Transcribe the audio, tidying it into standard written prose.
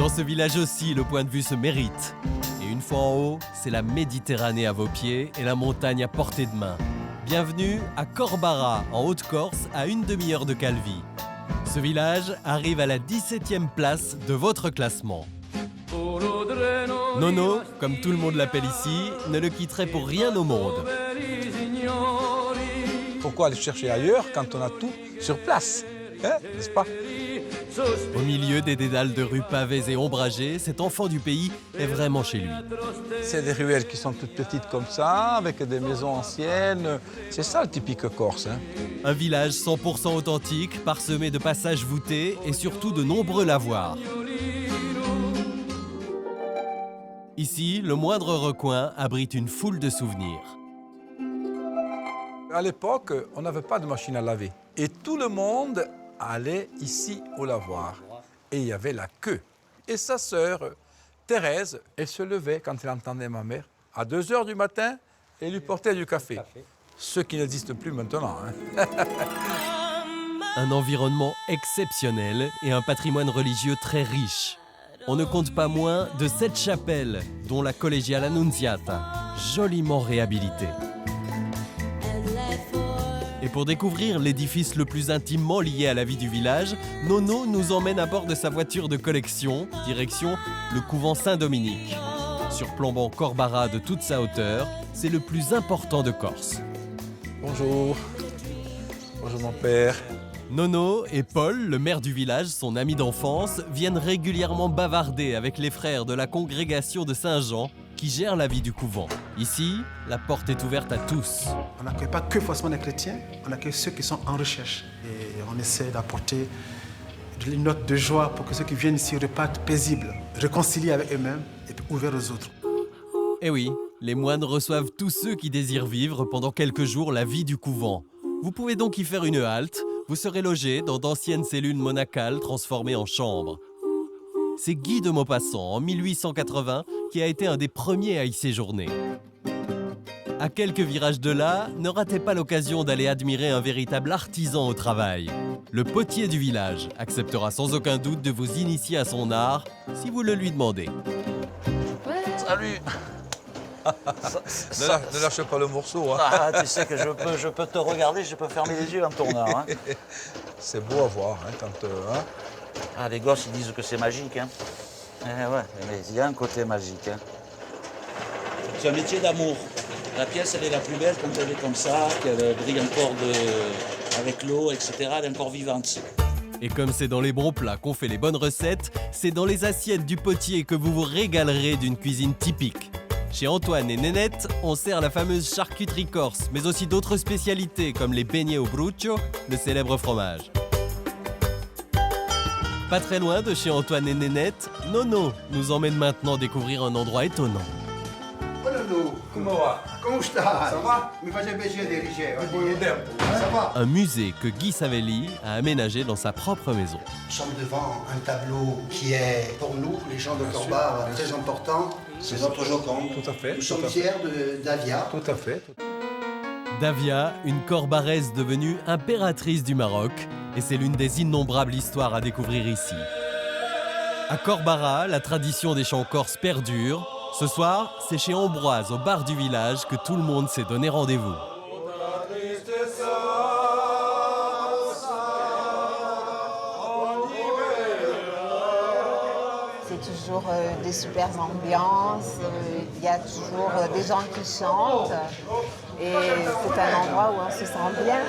Dans ce village aussi, le point de vue se mérite. Et une fois en haut, c'est la Méditerranée à vos pieds et la montagne à portée de main. Bienvenue à Corbara, en Haute-Corse, à une demi-heure de Calvi. Ce village arrive à la 17e place de votre classement. Nono, comme tout le monde l'appelle ici, ne le quitterait pour rien au monde. Pourquoi aller chercher ailleurs quand on a tout sur place, hein, n'est-ce pas? Au milieu des dédales de rues pavées et ombragées, cet enfant du pays est vraiment chez lui. C'est des ruelles qui sont toutes petites comme ça, avec des maisons anciennes. C'est ça le typique corse, hein. Un village 100% authentique, parsemé de passages voûtés et surtout de nombreux lavoirs. Ici, le moindre recoin abrite une foule de souvenirs. À l'époque, on n'avait pas de machine à laver. Et tout le monde allait ici au lavoir. Et il y avait la queue. Et sa sœur, Thérèse, elle se levait quand elle entendait ma mère à 2 h du matin et lui portait du café. Ce qui n'existe plus maintenant, hein. Un environnement exceptionnel et un patrimoine religieux très riche. On ne compte pas moins de 7 chapelles, dont la collégiale Annunziata, joliment réhabilitée. Et pour découvrir l'édifice le plus intimement lié à la vie du village, Nono nous emmène à bord de sa voiture de collection, direction le couvent Saint-Dominique. Surplombant Corbara de toute sa hauteur, c'est le plus important de Corse. Bonjour. Bonjour mon père. Nono et Paul, le maire du village, son ami d'enfance, viennent régulièrement bavarder avec les frères de la congrégation de Saint-Jean qui gère la vie du couvent. Ici, la porte est ouverte à tous. On n'accueille pas que forcément les chrétiens, on accueille ceux qui sont en recherche. Et on essaie d'apporter une note de joie pour que ceux qui viennent ici repartent paisibles, réconciliés avec eux-mêmes et puis ouverts aux autres. Eh oui, les moines reçoivent tous ceux qui désirent vivre pendant quelques jours la vie du couvent. Vous pouvez donc y faire une halte. Vous serez logé dans d'anciennes cellules monacales transformées en chambres. C'est Guy de Maupassant, en 1880, qui a été un des premiers à y séjourner. À quelques virages de là, ne ratez pas l'occasion d'aller admirer un véritable artisan au travail. Le potier du village acceptera sans aucun doute de vous initier à son art, si vous le lui demandez. Salut. Ne lâche pas le morceau, hein. Ah, tu sais que je peux te regarder, je peux fermer les yeux en tournant. Hein. C'est beau à voir, hein, quand... hein. Ah, les gosses, ils disent que c'est magique. Hein. Eh ouais, mais il y a un côté magique. Hein. C'est un métier d'amour. La pièce, elle est la plus belle quand elle est comme ça, qu'elle brille encore avec l'eau, etc. Elle est encore vivante. Et comme c'est dans les bons plats qu'on fait les bonnes recettes, c'est dans les assiettes du potier que vous vous régalerez d'une cuisine typique. Chez Antoine et Nénette, on sert la fameuse charcuterie corse, mais aussi d'autres spécialités comme les beignets au bruccio, le célèbre fromage. Pas très loin de chez Antoine et Nénette, Nono nous emmène maintenant découvrir un endroit étonnant. Come stai? Ça va? Mi faccia piacere di ricevere. Ça va? Un musée que Guy Savelli a aménagé dans sa propre maison. Nous sommes devant un tableau qui est, pour nous, les gens de Corbara, très important. C'est notre Joconde. Tout à fait. Nous sommes fiers d'Avia. Tout à fait. Davia, une corbaraise devenue impératrice du Maroc, et c'est l'une des innombrables histoires à découvrir ici. À Corbara, la tradition des chants corses perdure. Ce soir, c'est chez Ambroise, au bar du village, que tout le monde s'est donné rendez-vous. C'est toujours des super ambiances, il y a toujours des gens qui chantent et c'est un endroit où on se sent bien.